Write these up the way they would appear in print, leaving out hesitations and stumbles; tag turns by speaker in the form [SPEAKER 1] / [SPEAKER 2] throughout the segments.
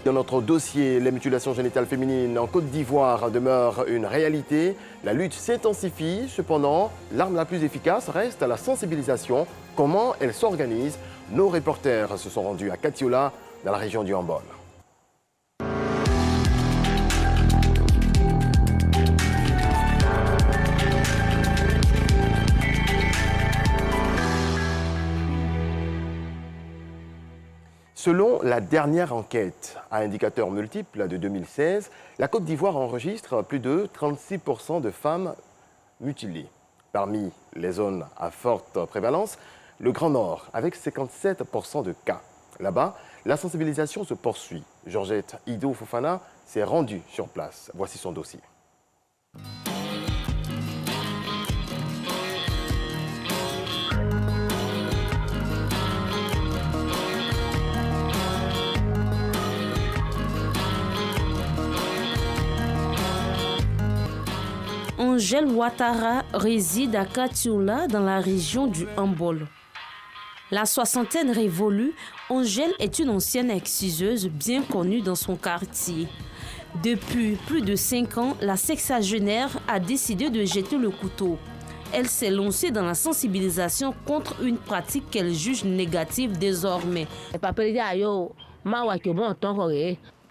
[SPEAKER 1] Dans notre dossier, les mutilations génitales féminines en Côte d'Ivoire demeurent une réalité. La lutte s'intensifie. Cependant, l'arme la plus efficace reste la sensibilisation. Comment elle s'organise? Nos reporters se sont rendus à Katiola, dans la région du Hambol. Selon la dernière enquête à indicateurs multiples de 2016, la Côte d'Ivoire enregistre plus de 36% de femmes mutilées. Parmi les zones à forte prévalence, le Grand Nord, avec 57% de cas. Là-bas, la sensibilisation se poursuit. Georgette Ido Fofana s'est rendue sur place. Voici son dossier.
[SPEAKER 2] Angèle Ouattara réside à Katiola dans la région du Hambol. La soixantaine révolue, Angèle est une ancienne exciseuse bien connue dans son quartier. Depuis plus de 5 ans, la sexagénaire a décidé de jeter le couteau. Elle s'est lancée dans la sensibilisation contre une pratique qu'elle juge négative désormais.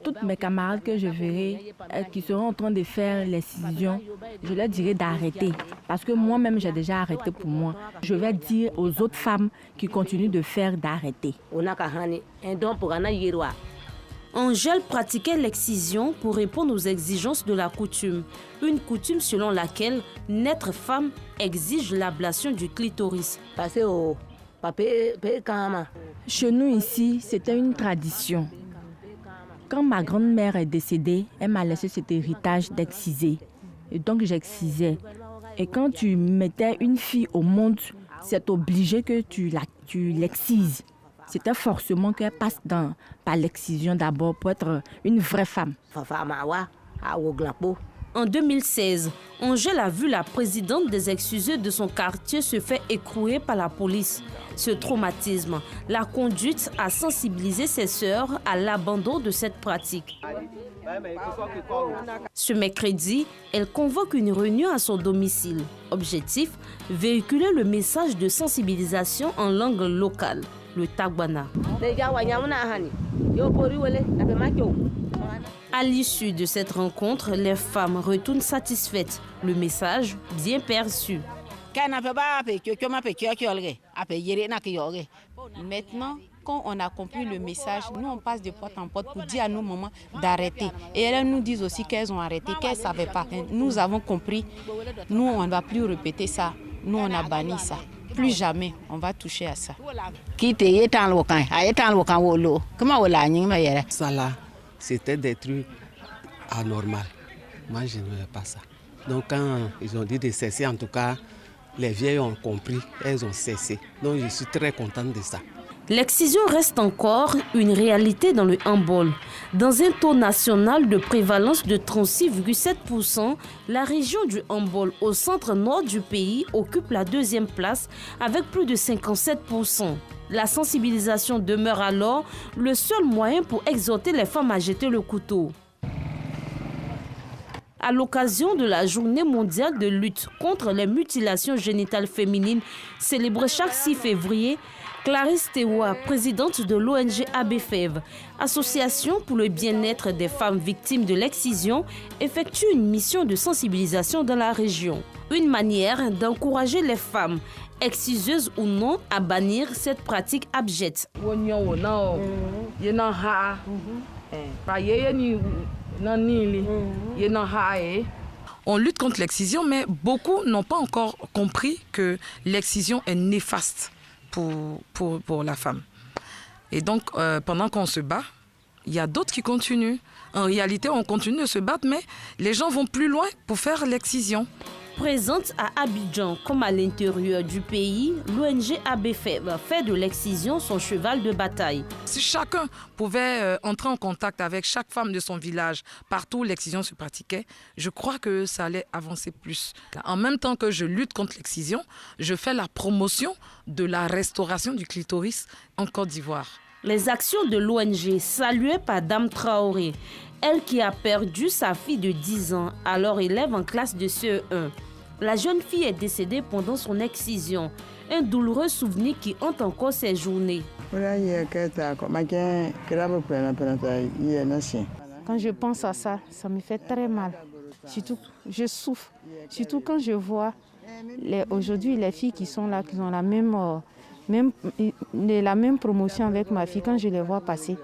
[SPEAKER 3] Toutes mes camarades que je verrai qui seront en train de faire l'excision, je leur dirai d'arrêter. Parce que moi-même, j'ai déjà arrêté pour moi. Je vais dire aux autres femmes qui continuent de faire d'arrêter.
[SPEAKER 2] Angèle pratiquait l'excision pour répondre aux exigences de la coutume. Une coutume selon laquelle naître femme exige l'ablation du clitoris.
[SPEAKER 3] Chez nous ici, c'était une tradition. Quand ma grand-mère est décédée, elle m'a laissé cet héritage d'exciser. Et donc j'excisais. Et quand tu mettais une fille au monde, c'est obligé que tu l'excises. C'était forcément qu'elle passe par l'excision d'abord pour être une vraie femme.
[SPEAKER 2] En 2016, Angèle a vu la présidente des exciseurs de son quartier se faire écrouer par la police. Ce traumatisme l'a conduite à sensibiliser ses sœurs à l'abandon de cette pratique. Ce mercredi, elle convoque une réunion à son domicile. Objectif, véhiculer le message de sensibilisation en langue locale, le Tagbana. À l'issue de cette rencontre, les femmes retournent satisfaites. Le message bien perçu.
[SPEAKER 4] Maintenant, quand on a compris le message, nous on passe de porte en porte pour dire à nos mamans d'arrêter. Et elles nous disent aussi qu'elles ont arrêté, qu'elles ne savaient pas. Nous avons compris, nous on ne va plus répéter ça. Nous on a banni ça. Plus jamais on va toucher à ça.
[SPEAKER 5] Ça là, c'était des trucs anormaux. Moi, je ne veux pas ça. Donc, quand ils ont dit de cesser, en tout cas, les vieilles ont compris, elles ont cessé. Donc, je suis très contente de ça.
[SPEAKER 2] L'excision reste encore une réalité dans le Hambol. Dans un taux national de prévalence de 36,7%, la région du Hambol au centre nord du pays occupe la 2e place avec plus de 57%. La sensibilisation demeure alors le seul moyen pour exhorter les femmes à jeter le couteau. À l'occasion de la Journée mondiale de lutte contre les mutilations génitales féminines, célébrée chaque 6 février, Clarisse Tewa, présidente de l'ONG ABFEV, Association pour le bien-être des femmes victimes de l'excision, effectue une mission de sensibilisation dans la région. Une manière d'encourager les femmes, exciseuses ou non, à bannir cette pratique abjecte.
[SPEAKER 6] On lutte contre l'excision, mais beaucoup n'ont pas encore compris que l'excision est néfaste pour la femme. Et donc, pendant qu'on se bat, il y a d'autres qui continuent. En réalité, on continue de se battre, mais les gens vont plus loin pour faire l'excision.
[SPEAKER 2] Présente à Abidjan comme à l'intérieur du pays, l'ONG ABFEV fait de l'excision son cheval de bataille.
[SPEAKER 6] Si chacun pouvait entrer en contact avec chaque femme de son village, partout où l'excision se pratiquait, je crois que ça allait avancer plus. En même temps que je lutte contre l'excision, je fais la promotion de la restauration du clitoris en Côte d'Ivoire.
[SPEAKER 2] Les actions de l'ONG saluées par Dame Traoré, elle qui a perdu sa fille de 10 ans, alors élève en classe de CE1. La jeune fille est décédée pendant son excision, un douloureux souvenir qui hante encore ses journées.
[SPEAKER 7] Quand
[SPEAKER 4] je pense à ça, ça me fait très mal. Surtout, je souffre. Surtout quand je vois aujourd'hui les filles qui sont là, qui ont la même promotion avec ma fille, quand je les vois passer,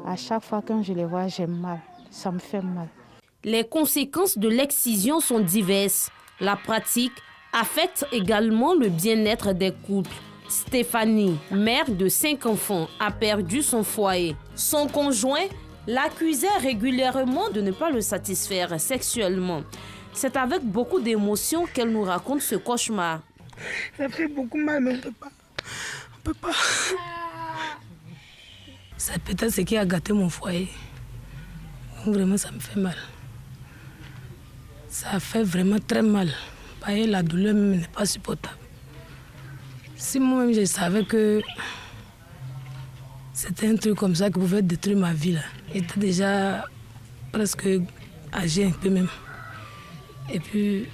[SPEAKER 4] à chaque fois quand je les vois, j'ai mal. Ça me fait mal.
[SPEAKER 2] Les conséquences de l'excision sont diverses. La pratique affecte également le bien-être des couples. Stéphanie, mère de 5 enfants, a perdu son foyer. Son conjoint l'accusait régulièrement de ne pas le satisfaire sexuellement. C'est avec beaucoup d'émotion qu'elle nous raconte ce cauchemar.
[SPEAKER 8] Ça fait beaucoup mal, mais on ne peut pas. On peut pas. C'est peut-être ce qui a gâté mon foyer. Donc vraiment, ça me fait mal. Ça fait vraiment très mal. La douleur même n'est pas supportable. Si moi-même je savais que c'était un truc comme ça qui pouvait détruire ma vie, là, j'étais déjà presque âgée un peu même. Et puis,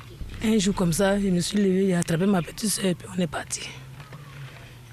[SPEAKER 8] un jour comme ça, je me suis levée, j'ai attrapé ma petite soeur et puis on est parti.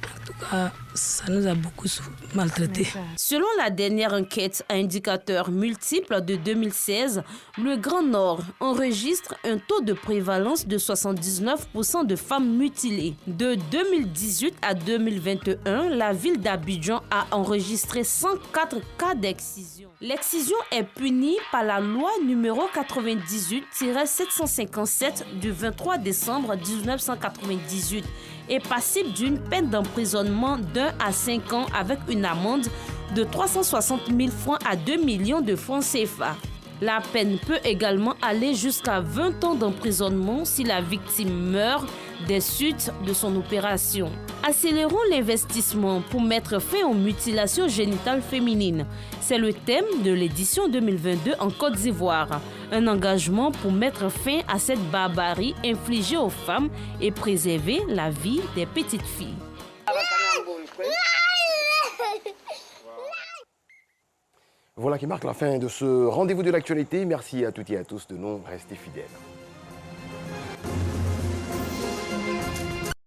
[SPEAKER 8] En tout cas, ça nous a beaucoup maltraités.
[SPEAKER 2] Selon la dernière enquête à indicateurs multiples de 2016, le Grand Nord enregistre un taux de prévalence de 79% de femmes mutilées. De 2018 à 2021, la ville d'Abidjan a enregistré 104 cas d'excision. L'excision est punie par la loi numéro 98-757 du 23 décembre 1998 est passible d'une peine d'emprisonnement d'1 à 5 ans avec une amende de 360 000 francs à 2 millions de francs CFA. La peine peut également aller jusqu'à 20 ans d'emprisonnement si la victime meurt des suites de son opération. Accélérons l'investissement pour mettre fin aux mutilations génitales féminines. C'est le thème de l'édition 2022 en Côte d'Ivoire. Un engagement pour mettre fin à cette barbarie infligée aux femmes et préserver la vie des petites filles.
[SPEAKER 1] Voilà qui marque la fin de ce rendez-vous de l'actualité. Merci à toutes et à tous de nous rester fidèles.